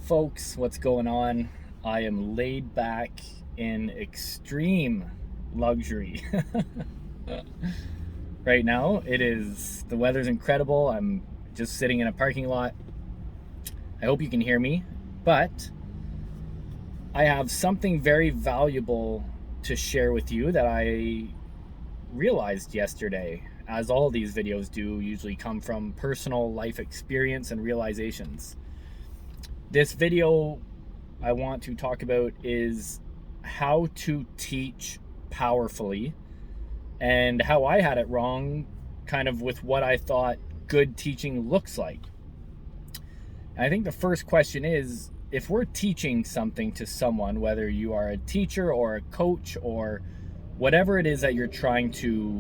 folks, what's going on? I am laid back in extreme luxury. Right now, the weather's incredible. I'm just sitting in a parking lot. I hope you can hear me, but I have something very valuable to share with you that I realized yesterday, as all these videos do, usually come from personal life experience and realizations. This video I want to talk about is how to teach powerfully and how I had it wrong, kind of with what I thought good teaching looks like. And I think the first question is, if we're teaching something to someone, whether you are a teacher or a coach or whatever it is that you're trying to,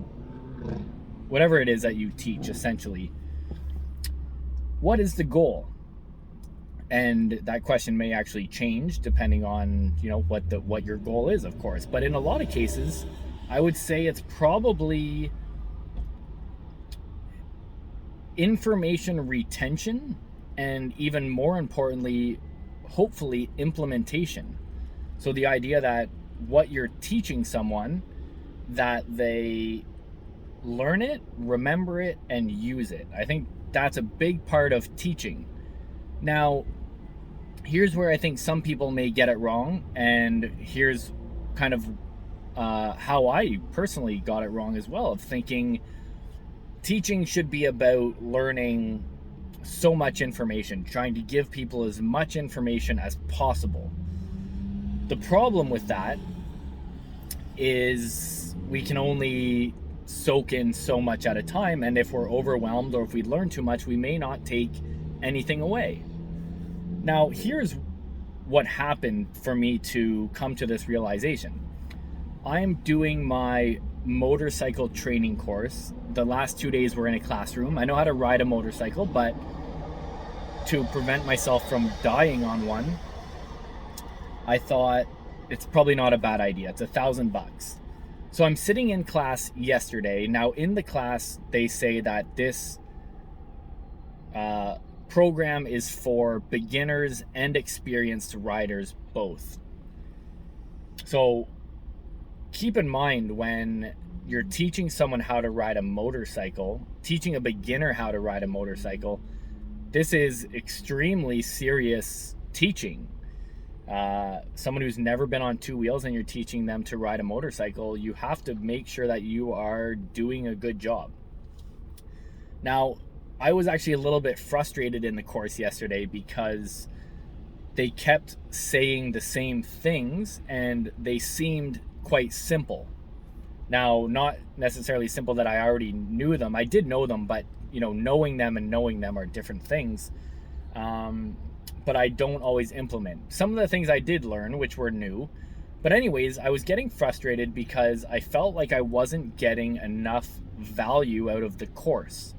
whatever it is that you teach, essentially, what is the goal? And that question may actually change depending on, what your goal is, of course. But in a lot of cases, I would say it's probably information retention and, even more importantly, hopefully implementation. So the idea that what you're teaching someone, that they learn it, remember it, and use it. I think that's a big part of teaching. Now, here's where I think some people may get it wrong, and here's kind of how I personally got it wrong as well, of thinking teaching should be about learning so much information, trying to give people as much information as possible. The problem with that is we can only soak in so much at a time, and if we're overwhelmed or if we learn too much, we may not take anything away. Now, here's what happened for me to come to this realization. I'm doing my motorcycle training course. The last 2 days we're in a classroom. I know how to ride a motorcycle, but to prevent myself from dying on one, I thought it's probably not a bad idea. It's $1,000. So I'm sitting in class yesterday. Now, in the class, they say that this program is for beginners and experienced riders both. So keep in mind, when you're teaching someone how to ride a motorcycle, teaching a beginner how to ride a motorcycle, this is extremely serious teaching. Someone who's never been on two wheels and you're teaching them to ride a motorcycle, you have to make sure that you are doing a good job. Now, I was actually a little bit frustrated in the course yesterday because they kept saying the same things and they seemed quite simple. Now, not necessarily simple that I already knew them. I did know them, but knowing them and knowing them are different things. But I don't always implement. Some of the things I did learn, which were new. But anyways, I was getting frustrated because I felt like I wasn't getting enough value out of the course.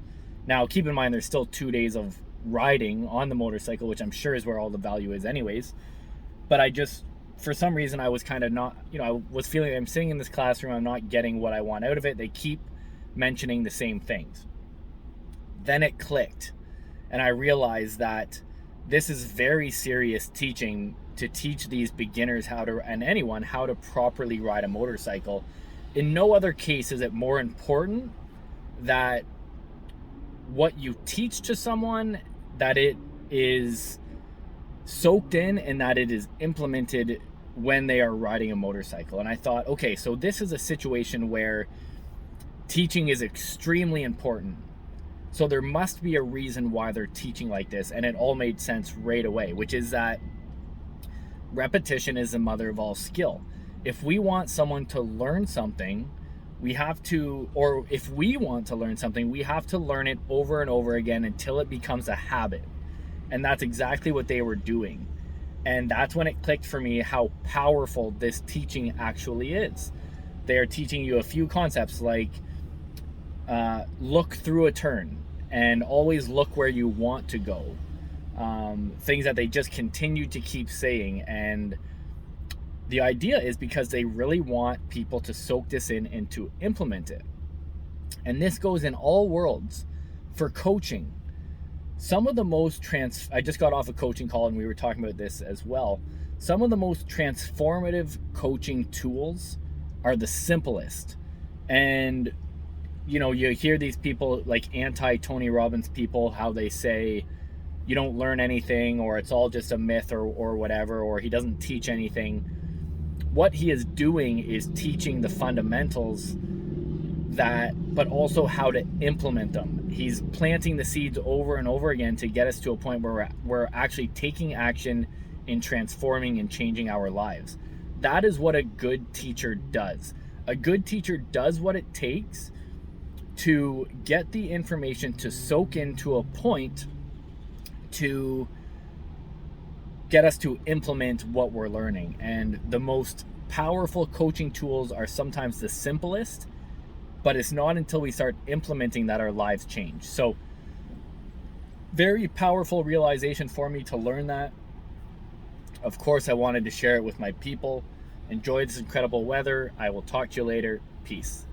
Now, keep in mind, there's still 2 days of riding on the motorcycle, which I'm sure is where all the value is anyways. But for some reason, I was kind of not, I was feeling I'm sitting in this classroom, I'm not getting what I want out of it. They keep mentioning the same things. Then it clicked, and I realized that this is very serious teaching, to teach these beginners and anyone how to properly ride a motorcycle. In no other case is it more important that what you teach to someone, that it is soaked in and that it is implemented when they are riding a motorcycle. And I thought, okay, so this is a situation where teaching is extremely important. So there must be a reason why they're teaching like this. And it all made sense right away, which is that repetition is the mother of all skill. If we want someone to learn something, if we want to learn something, we have to learn it over and over again until it becomes a habit. And that's exactly what they were doing. And that's when it clicked for me how powerful this teaching actually is. They are teaching you a few concepts like look through a turn and always look where you want to go. Things that they just continue to keep saying. And the idea is because they really want people to soak this in and to implement it. And this goes in all worlds. For coaching, Some of the most I just got off a coaching call and we were talking about this as well. Some of the most transformative coaching tools are the simplest. And you hear these people like anti Tony Robbins people, how they say you don't learn anything, or it's all just a myth, or whatever, or he doesn't teach anything. What he is doing is teaching the fundamentals, but also how to implement them. He's planting the seeds over and over again to get us to a point where we're actually taking action in transforming and changing our lives. That is what a good teacher does. A good teacher does what it takes to get the information to soak into a point to get us to implement what we're learning. And the most powerful coaching tools are sometimes the simplest, but it's not until we start implementing that our lives change. So very powerful realization for me to learn that. Of course, I wanted to share it with my people. Enjoy this incredible weather. I will talk to you later. Peace.